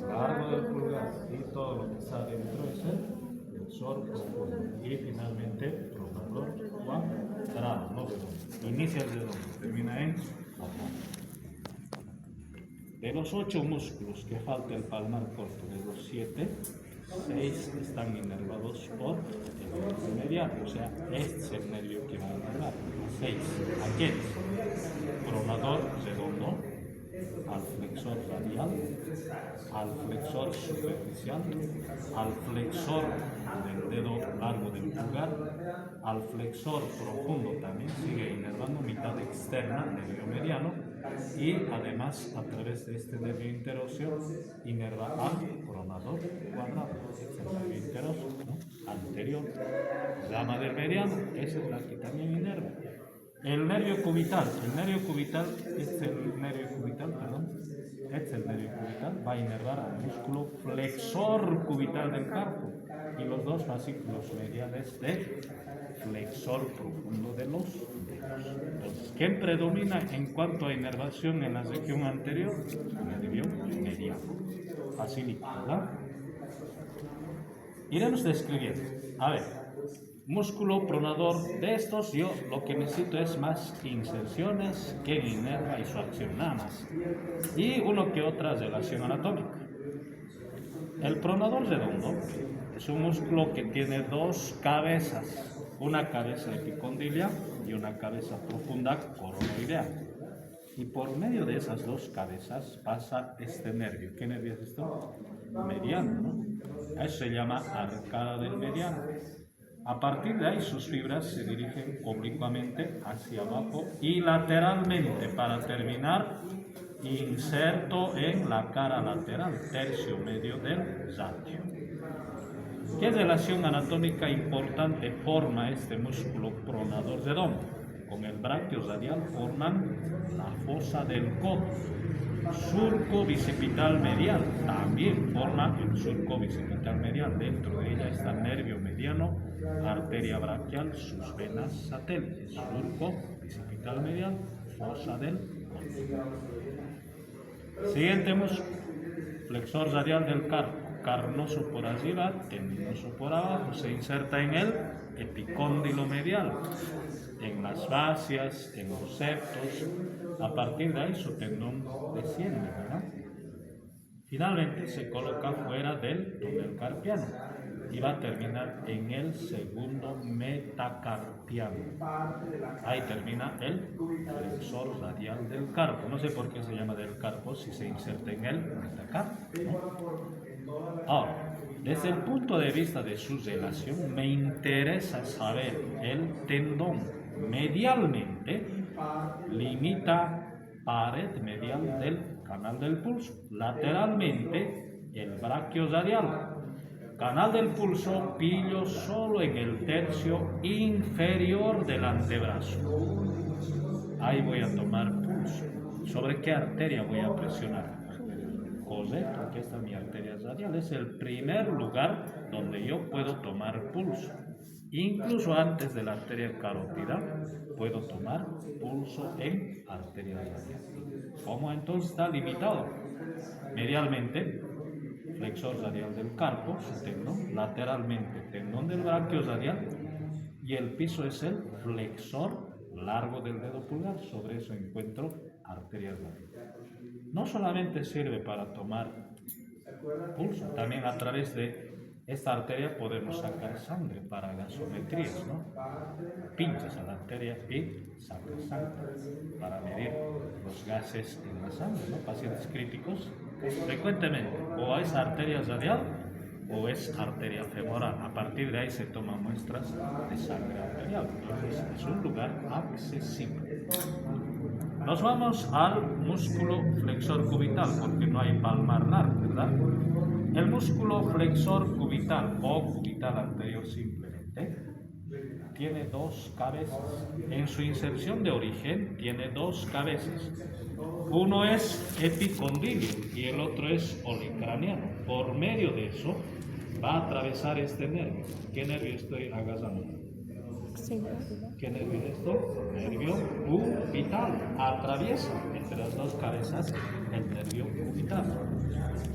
largo del pulgar y todo lo que está dentro es el flexor profundo. Y finalmente, pronador cuadrado, no redondo. Inicia el redondo, termina en cuadrado. De los 8 músculos que falta el palmar corto, de los 7, 6 están inervados por el nervio mediano, o sea, este es el nervio que va a inervar. 6. Aquellos: pronador redondo, al flexor radial, al flexor superficial, al flexor del dedo largo del pulgar, al flexor profundo también sigue inervando mitad externa, nervio mediano, y además a través de este nervio interóseo inerva al pronador cuadrado. Este es el nervio interóseo, ¿no? Anterior, rama del mediano, esa es la que también inerva. El nervio cubital, este es el nervio cubital, va a inervar al músculo flexor cubital del carpo y los dos fascículos mediales de flexor profundo de los dedos. Entonces, ¿quién predomina en cuanto a inervación en la región anterior? El nervio mediano. Facilito, ¿verdad? Iremos describiendo. A ver, músculo pronador de estos, yo lo que necesito es más inserciones que inerva y su acción, nada más. Y uno que otra relación anatómica. El pronador redondo es un músculo que tiene dos cabezas, una cabeza epicondilia y una cabeza profunda coronoidea. Y por medio de esas dos cabezas pasa este nervio. ¿Qué nervio es esto? Mediano, ¿no? Eso se llama arcada del mediano. A partir de ahí sus fibras se dirigen oblicuamente hacia abajo y lateralmente para terminar inserto en la cara lateral, tercio medio del ratio. ¿Qué relación anatómica importante forma este músculo pronador redondo? Con el braquio radial forman la fosa del codo. Surco bicipital medial también forma el surco bicipital medial. Dentro de ella está el nervio mediano, arteria braquial, sus venas satélites. Surco bicipital medial, fosa del codo. Siguiente músculo, flexor radial del carpo. Carnoso por arriba, tendinoso por abajo, se inserta en el epicóndilo medial, en las fascias, en los septos. A partir de ahí su tendón desciende, ¿verdad? Finalmente se coloca fuera del túnel carpiano y va a terminar en el segundo metacarpiano. Ahí termina el flexor radial del carpo. No sé por qué se llama del carpo si se inserta en el metacarpio, ¿no? Ahora, desde el punto de vista de su relación, me interesa saber el tendón. Medialmente limita pared medial del canal del pulso. Lateralmente, el braquio radial. Canal del pulso, pillo solo en el tercio inferior del antebrazo. Ahí voy a tomar pulso. ¿Sobre qué arteria voy a presionar? Correcto, aquí está mi arteria radial. Es el primer lugar donde yo puedo tomar pulso. Incluso antes de la arteria carótida, puedo tomar pulso en arteria radial. ¿Cómo entonces está limitado? Medialmente, flexor radial del carpo, su tendón, lateralmente, tendón del braquio radial, y el piso es el flexor largo del dedo pulgar. Sobre eso encuentro arteria radial. No solamente sirve para tomar pulso, también a través de esta arteria podemos sacar sangre para gasometrías, ¿no? Pinchas a la arteria y sacas sangre para medir los gases en la sangre, ¿no? Pacientes críticos frecuentemente o es arteria radial o es arteria femoral. A partir de ahí se toman muestras de sangre arterial. Entonces es un lugar accesible. Nos vamos al músculo flexor cubital, porque no hay palmar largo, ¿verdad? El músculo flexor cubital o cubital anterior simplemente tiene dos cabezas. En su inserción de origen tiene dos cabezas. Uno es epicondilio y el otro es olecraniano. Por medio de eso va a atravesar este nervio. ¿Qué nervio estoy agarrando? Sí. ¿Qué nervio es esto? Nervio cubital. Atraviesa entre las dos cabezas el nervio cubital.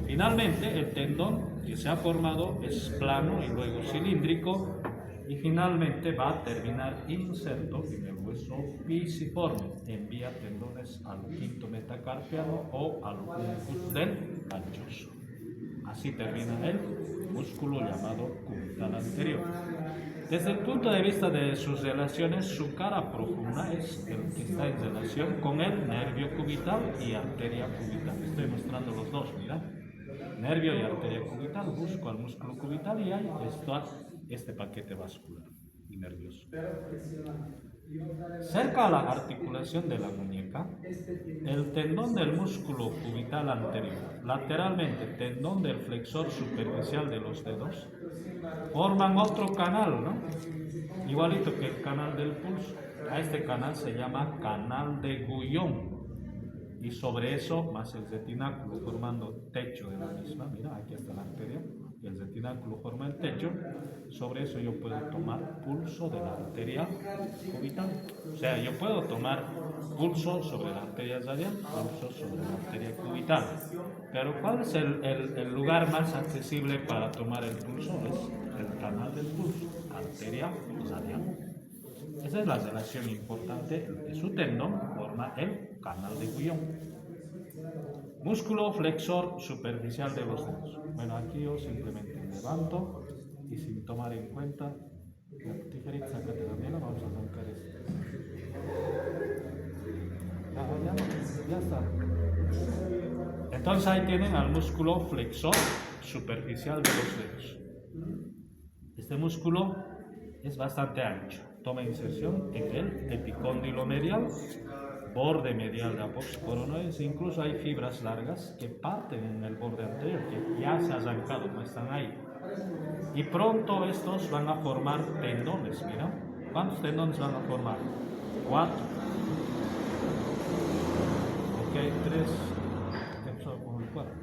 Finalmente, el tendón que se ha formado es plano y luego cilíndrico y finalmente va a terminar inserto en el hueso pisiforme en vía tendones al quinto metacarpiano o al uncus del ganchoso. Así termina el músculo llamado cubital anterior. Desde el punto de vista de sus relaciones, su cara profunda es el que está en relación con el nervio cubital y arteria cubital. Estoy mostrando los dos, mira. Nervio y arteria cubital, busco al músculo cubital y ahí está este paquete vascular y nervioso. Cerca a la articulación de la muñeca, el tendón del músculo cubital anterior, lateralmente tendón del flexor superficial de los dedos, forman otro canal, ¿no? Igualito que el canal del pulso. A este canal se llama canal de Guyon. Y sobre eso, más el retináculo formando techo de la misma, mira, aquí está la arteria, y el retináculo forma el techo, sobre eso yo puedo tomar pulso de la arteria cubital. O sea, yo puedo tomar pulso sobre la arteria radial, pulso sobre la arteria cubital. Pero ¿cuál es el lugar más accesible para tomar el pulso? Es el canal del pulso, arteria radial. Esa es la relación importante de su tendón, forma el canal de Guyon. Músculo flexor superficial de los dedos. Bueno, aquí yo simplemente levanto y sin tomar en cuenta la tijerita, sácate la miela, vamos a arrancar esto. Ya está. Entonces ahí tienen al músculo flexor superficial de los dedos. Este músculo es bastante ancho. Toma inserción en el epicóndilo medial, borde medial de apófisis coronoides, incluso hay fibras largas que parten en el borde anterior, que ya se han arrancado, no están ahí. Y pronto estos van a formar tendones, mira. ¿Cuántos tendones van a formar? 4. Aquí hay 3. ¿Qué pasó con el 4?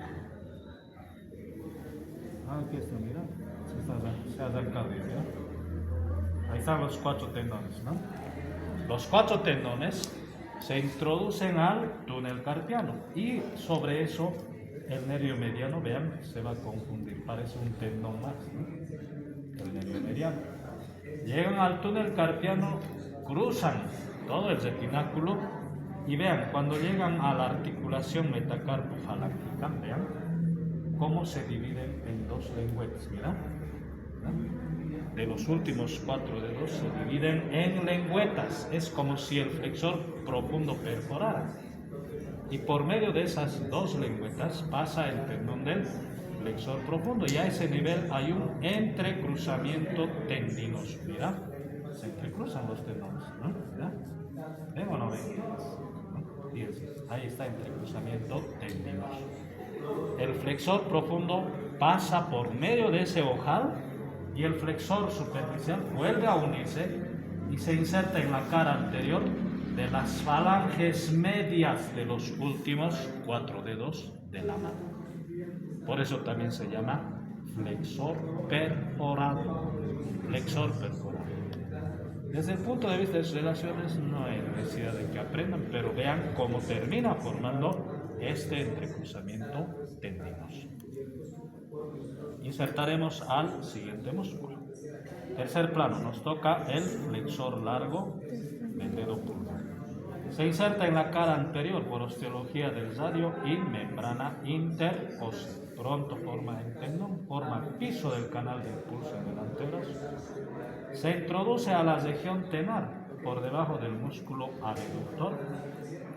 Aquí está, mira. Se ha arrancado, mira. Ahí están los 4 tendones, ¿no? Los 4 tendones se introducen al túnel carpiano y sobre eso el nervio mediano, vean, se va a confundir, parece un tendón más, ¿no? El nervio mediano. Llegan al túnel carpiano, cruzan todo el retináculo y vean, cuando llegan a la articulación metacarpo-falángica, vean cómo se dividen en 2 lengüetas, mira, ¿no? De los últimos 4 dedos se dividen en lengüetas. Es como si el flexor profundo perforara. Y por medio de esas 2 lengüetas pasa el tendón del flexor profundo. Y a ese nivel hay un entrecruzamiento tendinoso. Mira, se entrecruzan los tendones, ¿no? ¿Mira? ¿Ven o no ven? Fíjense, ahí está entrecruzamiento tendinoso. El flexor profundo pasa por medio de ese ojal y el flexor superficial vuelve a unirse y se inserta en la cara anterior de las falanges medias de los últimos 4 dedos de la mano. Por eso también se llama flexor perforado. Flexor perforado. Desde el punto de vista de sus relaciones no hay necesidad de que aprendan, pero vean cómo termina formando este entrecruzamiento tendinoso. Insertaremos al siguiente músculo. Tercer plano, nos toca el flexor largo del dedo pulgar. Se inserta en la cara anterior por osteología del radio y membrana interósea. Pronto forma el tendón, forma el piso del canal del pulso en el antebrazo. Se introduce a la región tenar por debajo del músculo abductor,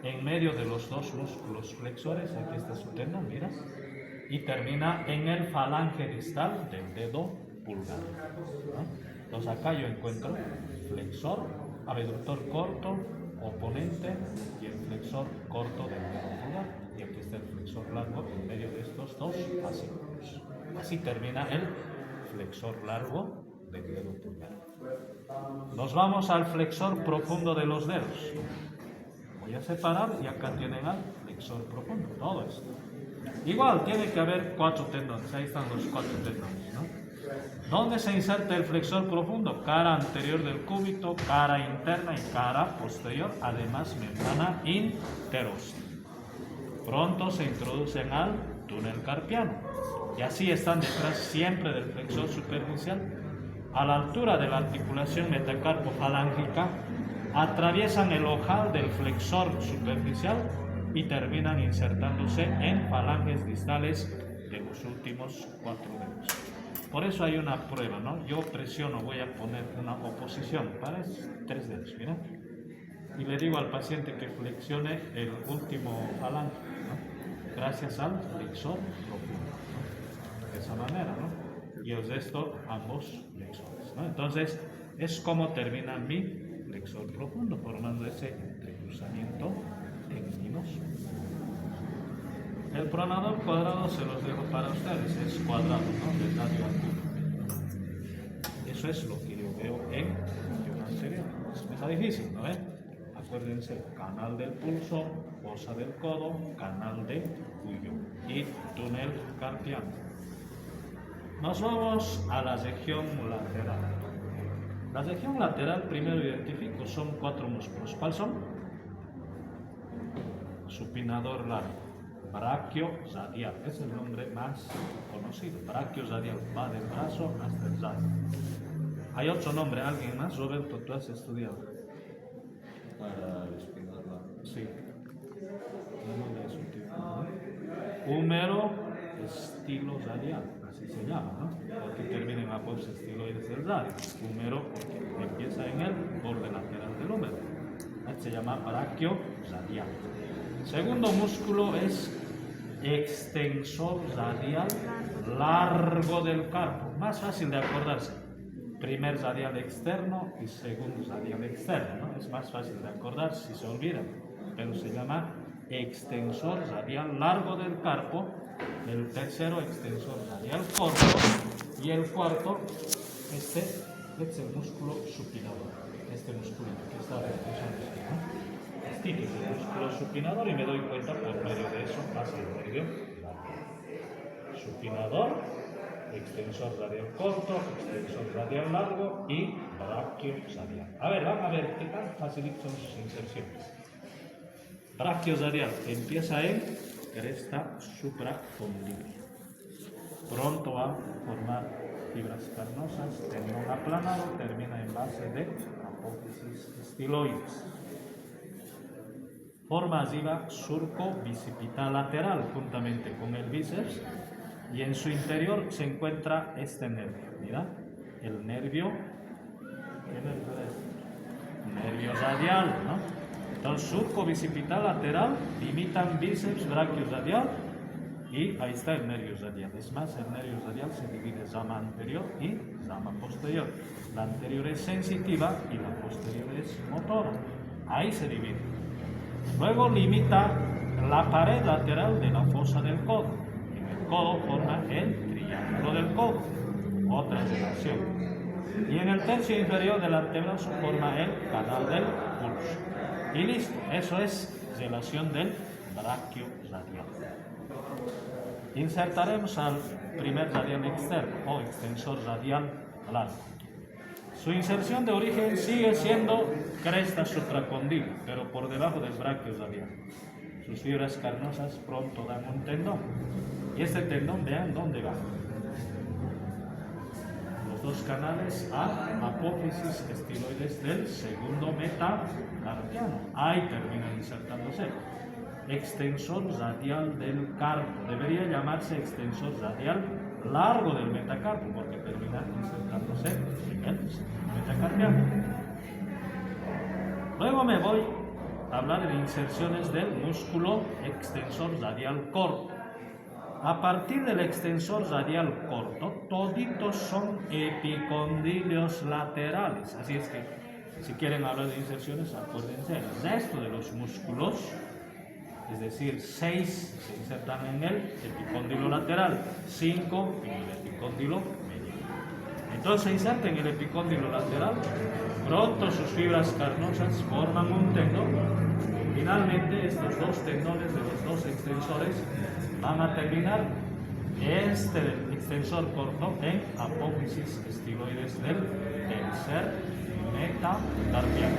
en medio de los 2 músculos flexores. Aquí está su tendón, mira. Y termina en el falange distal del dedo pulgar, ¿no? Entonces acá yo encuentro flexor, abductor corto, oponente y el flexor corto del dedo pulgar. Y aquí está el flexor largo en medio de estos 2 fascículos. Así termina el flexor largo del dedo pulgar. Nos vamos al flexor profundo de los dedos. Voy a separar y acá tienen al flexor profundo, todo esto. Igual tiene que haber 4 tendones, ahí están los 4 tendones, ¿no? ¿Dónde se inserta el flexor profundo? Cara anterior del cúbito, cara interna y cara posterior, además membrana interósea. Pronto se introducen al túnel carpiano y así están detrás siempre del flexor superficial. A la altura de la articulación metacarpo-falángica atraviesan el ojal del flexor superficial y terminan insertándose en falanges distales de los últimos 4 dedos. Por eso hay una prueba, ¿no? Yo presiono, voy a poner una oposición para 3 dedos, mira, y le digo al paciente que flexione el último falange, ¿no? Gracias al flexor profundo, ¿no? De esa manera, ¿no? Y os esto ambos flexores, ¿no? Entonces, es como termina mi flexor profundo, formando ese entrecruzamiento teguminoso. El pronador cuadrado se los dejo para ustedes, es cuadrado, ¿no? De radio al cubo. Eso es lo que yo veo en función anterior. Está difícil, ¿no? Acuérdense, canal del pulso, fosa del codo, canal de cuello y túnel carpiano. Nos vamos a la región lateral. La región lateral, primero identifico, son 4 músculos. ¿Cuáles son? Supinador largo. Braquio radial, es el nombre más conocido. Braquio radial, va del brazo hasta el radio. Hay otro nombre, ¿alguien más? Roberto, tú has estudiado. Para el espinal largo. Sí. Húmero estilo radial, así se llama, ¿no? Porque termina en apófisis estiloides del radio. Húmero porque empieza en el borde lateral del húmero. Se llama braquio radial. Segundo músculo es extensor radial largo del carpo. Más fácil de acordarse. Primer radial externo y segundo radial externo, ¿no? Es más fácil de acordar si se olvidan. Pero se llama extensor radial largo del carpo. El tercero, extensor radial corto. Y el cuarto, este es el músculo supinador. Este músculo que está representando aquí, ¿no? Típico músculo supinador y me doy cuenta por medio de eso pasa el nervio supinador, extensor radial corto, extensor radial largo y braquio radial. A ver, van a ver qué tan facilitos son sus inserciones. Braquio radial empieza en cresta supracondylia. Pronto va a formar fibras carnosas, tendón aplanado, termina en base de apófisis estiloides. Forma arriba surco bicipital lateral juntamente con el bíceps y en su interior se encuentra este nervio. Mira, el nervio, ¿qué nervio es? Nervio radial, ¿no? Entonces surco bicipital lateral, limitan bíceps, braquio radial y ahí está el nervio radial. Es más, el nervio radial se divide en rama anterior y rama posterior. La anterior es sensitiva y la posterior es motora. Ahí se divide. Luego limita la pared lateral de la fosa del codo. En el codo forma el triángulo del codo, otra relación. Y en el tercio inferior del antebrazo forma el canal del pulso. Y listo, eso es relación del braquio radial. Insertaremos al primer radial externo o extensor radial largo. Su inserción de origen sigue siendo cresta supracondylia, pero por debajo del braquio radial. Sus fibras carnosas pronto dan un tendón. Y este tendón, vean dónde va. Los dos canales a apófisis estiloides del segundo metacarpiano. Ahí termina insertándose. Extensor radial del carpo. Debería llamarse extensor radial largo del metacarpo porque termina insertándose en el metacarpiano. Luego me voy a hablar de inserciones del músculo extensor radial corto. A partir del extensor radial corto, toditos son epicondilios laterales. Así es que, si quieren hablar de inserciones, acuérdense, el resto de los músculos, es decir, 6 se insertan en el epicóndilo lateral, 5 en el epicóndilo medial. Entonces se inserta en el epicóndilo lateral, pronto sus fibras carnosas forman un tendón. Finalmente, estos dos tendones de los dos extensores van a terminar Este extensor corto en apófisis estiloides del tercer metacarpiano.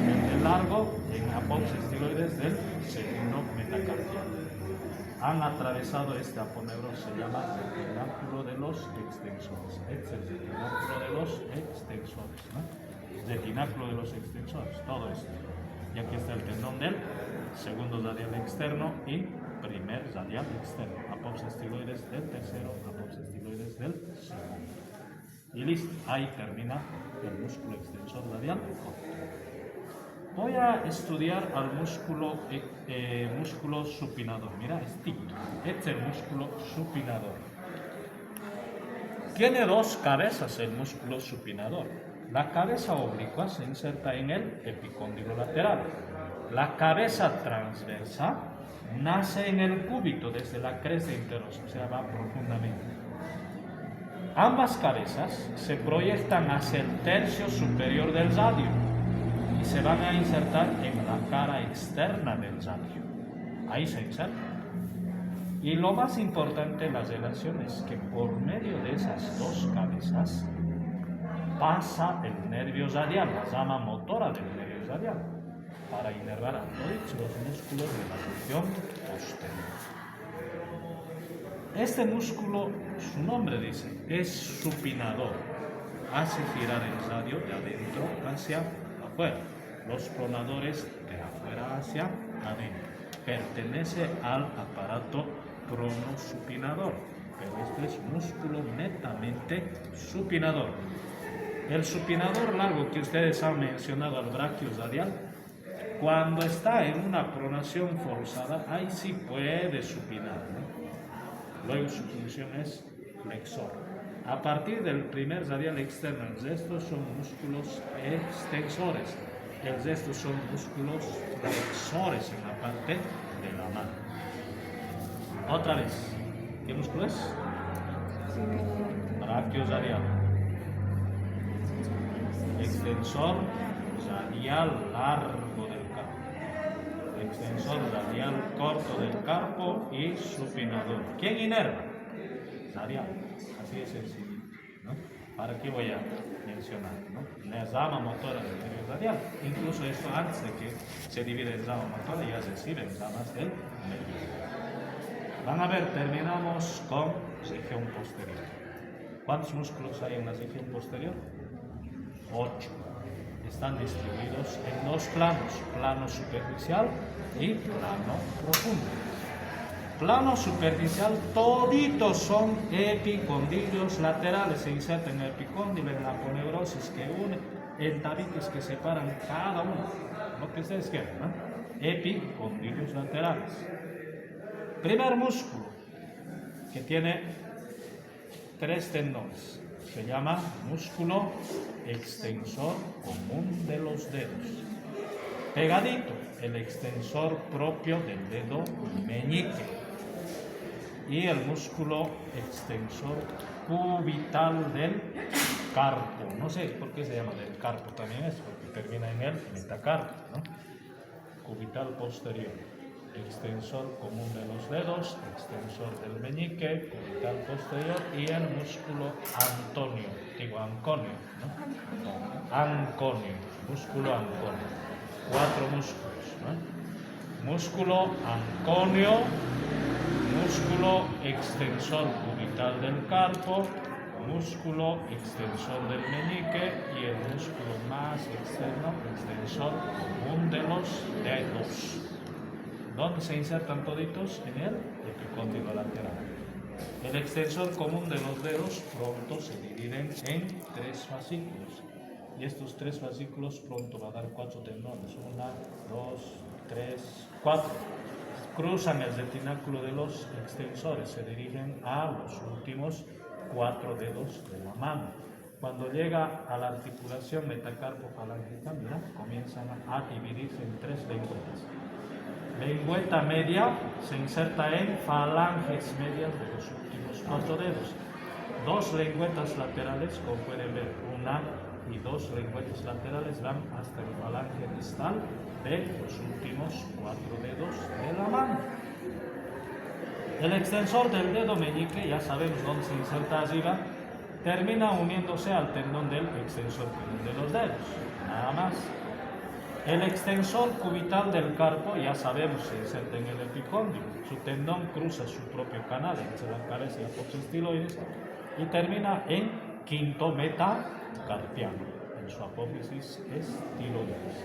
El de largo en apófisis estiloides del segundo metacarpiano. Han atravesado este aponeuros, se llama retináculo de los extensores. Este es el retináculo de los extensores, ¿no? Retináculo de los extensores, todo esto. Y aquí está el tendón del segundo radial externo y primer radial externo. Apófisis estiloides del tercero, apófisis estiloides del segundo. Y listo, ahí termina el músculo extensor radial corto. Voy a estudiar al músculo supinador. Mira, este es el músculo supinador. Tiene dos cabezas el músculo supinador. La cabeza oblicua se inserta en el epicóndilo lateral. La cabeza transversa nace en el cúbito desde la cresta interosa, o sea, va profundamente. Ambas cabezas se proyectan hacia el tercio superior del radio y se van a insertar en la cara externa del radio. Ahí se insertan. Y lo más importante en la relación es que por medio de esas dos cabezas pasa el nervio radial, la rama motora del nervio radial, para inervar a todos los músculos de la región posterior. Este músculo, su nombre dice, es supinador, hace girar el radio de adentro hacia afuera, los pronadores de afuera hacia adentro. Pertenece al aparato pronosupinador, pero este es músculo netamente supinador. El supinador largo que ustedes han mencionado al braquio radial, cuando está en una pronación forzada, ahí sí puede supinar, ¿no? Luego su función es flexor. A partir del primer radial externo, el resto son músculos extensores. El resto son músculos flexores en la parte de la mano. Otra vez, ¿qué músculo es? Braquio radial. Extensor radial largo del carpo. Extensor radial corto del carpo y supinador. ¿Quién inerva? Radial. Así de sencillo, ¿no? ¿Para qué voy a mencionar, ¿no? La rama motora del nervio radial. Incluso esto antes de que se divide en rama motora ya reciben ramas del nervio. Van a ver, terminamos con región posterior. ¿Cuántos músculos hay en la región posterior? 8. Están distribuidos en dos planos, plano superficial y plano profundo. Plano superficial, toditos son epicondilios laterales, se insertan en el epicóndilo, en la aponeurosis que une, en tabiques que separan cada uno, lo que ustedes quieran, ¿no? Epicondilios laterales. Primer músculo, que tiene 3 tendones. Se llama músculo extensor común de los dedos. Pegadito, el extensor propio del dedo meñique. Y el músculo extensor cubital del carpo. No sé por qué se llama del carpo también, es porque termina en el metacarpo, ¿no? Cubital posterior. Extensor común de los dedos, extensor del meñique, cubital posterior y el músculo antonio, digo anconio, ¿no? Anconio, músculo anconio. 4 músculos, ¿no? Músculo anconio, músculo extensor cubital del carpo, músculo extensor del meñique y el músculo más externo, extensor común de los dedos. ¿Dónde se insertan toditos? En el epicóndilo lateral. El extensor común de los dedos pronto se dividen en 3 fascículos. Y estos 3 fascículos pronto va a dar 4 tendones. 1, 2, 3, 4. Cruzan el retináculo de los extensores, se dirigen a los últimos 4 dedos de la mano. Cuando llega a la articulación metacarpo-falángica, mira, comienzan a dividirse en 3 lengüetas. Lengüeta media se inserta en falanges medias de los últimos 4 dedos. 2 lengüetas laterales, como pueden ver, 1 y 2 lengüetas laterales van hasta el falange distal de los últimos 4 dedos de la mano. El extensor del dedo meñique, ya sabemos dónde se inserta arriba, termina uniéndose al tendón del extensor común de los dedos, nada más. El extensor cubital del carpo, ya sabemos, se inserta en el epicóndilo. Su tendón cruza su propio canal, en la cabeza y apófisis y termina en quinto metacarpiano, en su apófisis estiloides.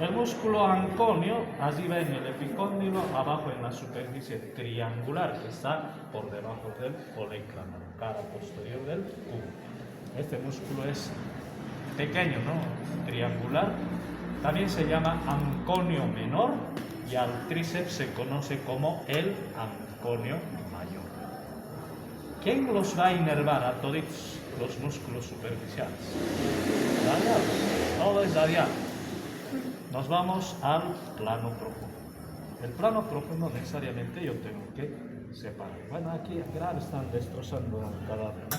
El músculo anconio, arriba en el epicóndilo, abajo en la superficie triangular, que está por debajo del olecrano, cara posterior del cubo. Este músculo es pequeño, ¿no? Triangular. También se llama anconio menor y al tríceps se conoce como el anconio mayor. ¿Quién los va a inervar a todos los músculos superficiales? Radial. Todo es radial. Nos vamos al plano profundo. El plano profundo necesariamente yo tengo que separar. Bueno, aquí grave están destrozando el cadáver, ¿no?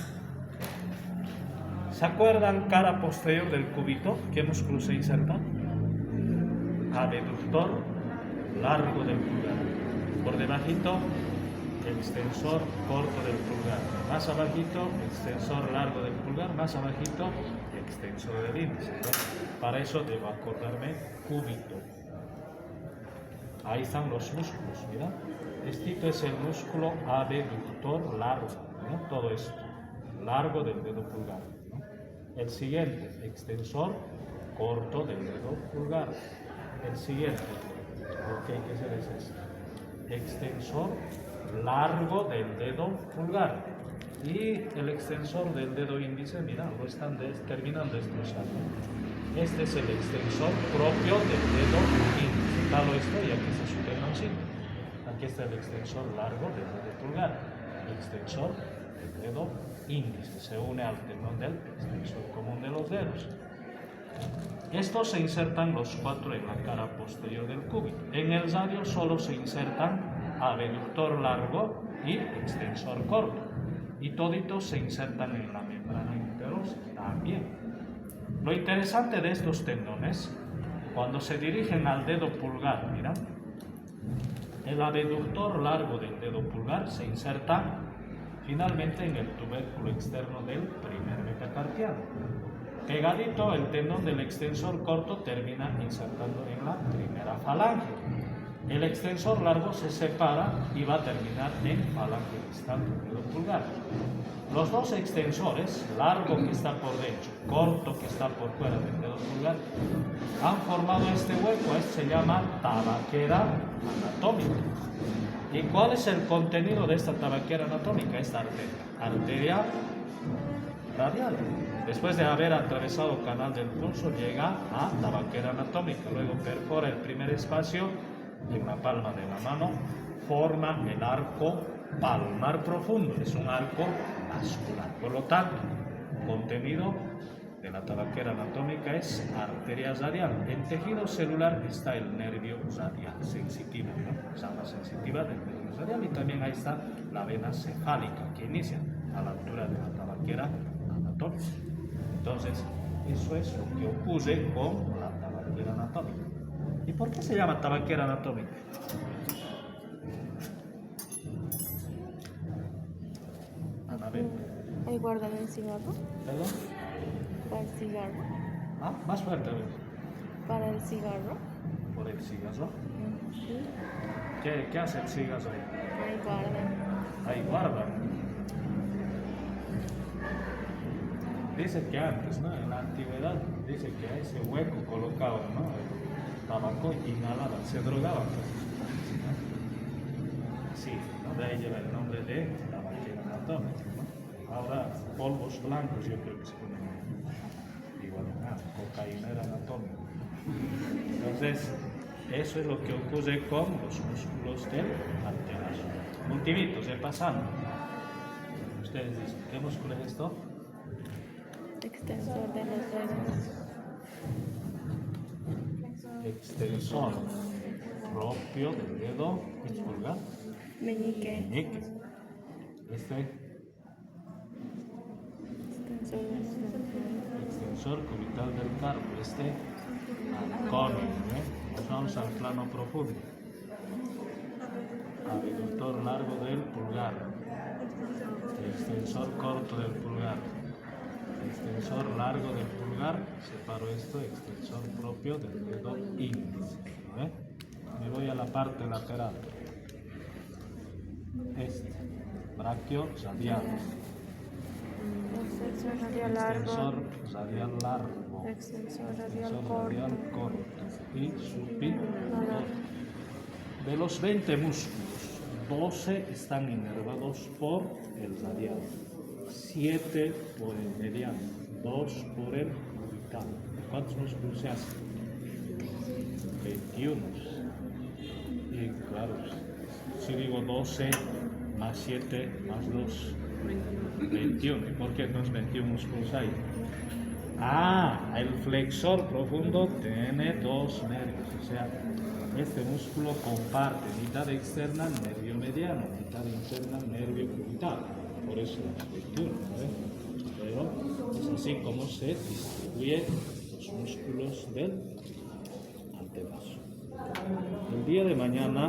¿Se acuerdan cara posterior del cúbito? ¿Qué músculo se inserta? Abductor largo del pulgar. Por debajito, extensor corto del pulgar. Más abajito, extensor largo del pulgar. Más abajito, extensor del índice, ¿no? Para eso debo acordarme cúbito. Ahí están los músculos, mira. Este es el músculo abductor largo, ¿no? Todo esto, largo del dedo pulgar, ¿no? El siguiente, extensor corto del dedo pulgar. El siguiente, ¿qué se dice esto? Extensor largo del dedo pulgar. Y el extensor del dedo índice, mira, lo están terminan destrozando. Este es el extensor propio del dedo índice. Tal esto y aquí está su tendoncito. Aquí está el extensor largo del dedo pulgar. Extensor del dedo índice. Se une al tendón del extensor común de los dedos. Estos se insertan los cuatro en la cara posterior del cúbito. En el radio solo se insertan abductor largo y extensor corto. Y toditos se insertan en la membrana interosa también. Lo interesante de estos tendones, cuando se dirigen al dedo pulgar, mira, el abductor largo del dedo pulgar se inserta finalmente en el tubérculo externo del primer metacarpiano. Pegadito, el tendón del extensor corto termina insertando en la primera falange. El extensor largo se separa y va a terminar en falange distal del dedo pulgar. Los dos extensores, largo que está por dentro, corto que está por fuera del dedo pulgar, han formado este hueco. Este se llama tabaquera anatómica. ¿Y cuál es el contenido de esta tabaquera anatómica? Esta arteria radial. Después de haber atravesado el canal del pulso, llega a tabaquera anatómica. Luego perfora el primer espacio en la palma de la mano, forma el arco palmar profundo. Es un arco vascular. Por lo tanto, contenido de la tabaquera anatómica es arteria radial. En tejido celular está el nervio radial, sensitivo, ¿no? Esa la sensitiva del nervio radial. Y también ahí está la vena cefálica que inicia a la altura de la tabaquera anatómica. Entonces, eso es lo que ocurre con la tabaquera anatómica. ¿Y por qué se llama tabaquera anatómica? Anabel. ¿Ahí guardan el cigarro? ¿Perdón? Para el cigarro. Ah, más fuerte, a ver. Para el cigarro. Por el cigarro. Sí. ¿Qué hace el cigarro ahí? Ahí guardan. Ahí guardan. Dice que antes, ¿no? En la antigüedad, dice que a ese hueco colocaban, ¿no? El tabaco inhalaban, se drogaban. Sí, ¿no? De ahí lleva el nombre de tabaquera anatómica, ¿no? Ahora, polvos blancos yo creo que se ponen igual, cocaína anatómica. Entonces, eso es lo que ocurre con los músculos del antebrazo. Ultimitos, repasando. Ustedes dicen, ¿qué músculo es esto? Extensor de los dedos. Extensor propio del dedo pulgar. Meñique. Meñique. Este Extensor de los dedos. extensor cubital del carpo. Este anconio. Nos vamos al plano profundo. abductor largo del pulgar, extensor corto del pulgar, extensor largo del pulgar, separo esto, extensor propio del dedo índice. ¿Ve? Me voy a la parte lateral. Braquio radial, Extensor radial largo. extensor radial largo, Extensor extensor radial radial corto. corto y supinador. De los 20 músculos, 12 están inervados por el radial, 7 por el mediano, 2 por el cubital. ¿Cuántos músculos se hacen? 21. Y claro, si digo 12 más 7 más 2, 21. ¿Y por qué entonces 21 músculos hay? El flexor profundo tiene 2 nervios, o sea, este músculo comparte mitad externa nervio mediano, mitad interna nervio cubital, por eso es 21, pero es así como se distribuyen los músculos del antebrazo. El día de mañana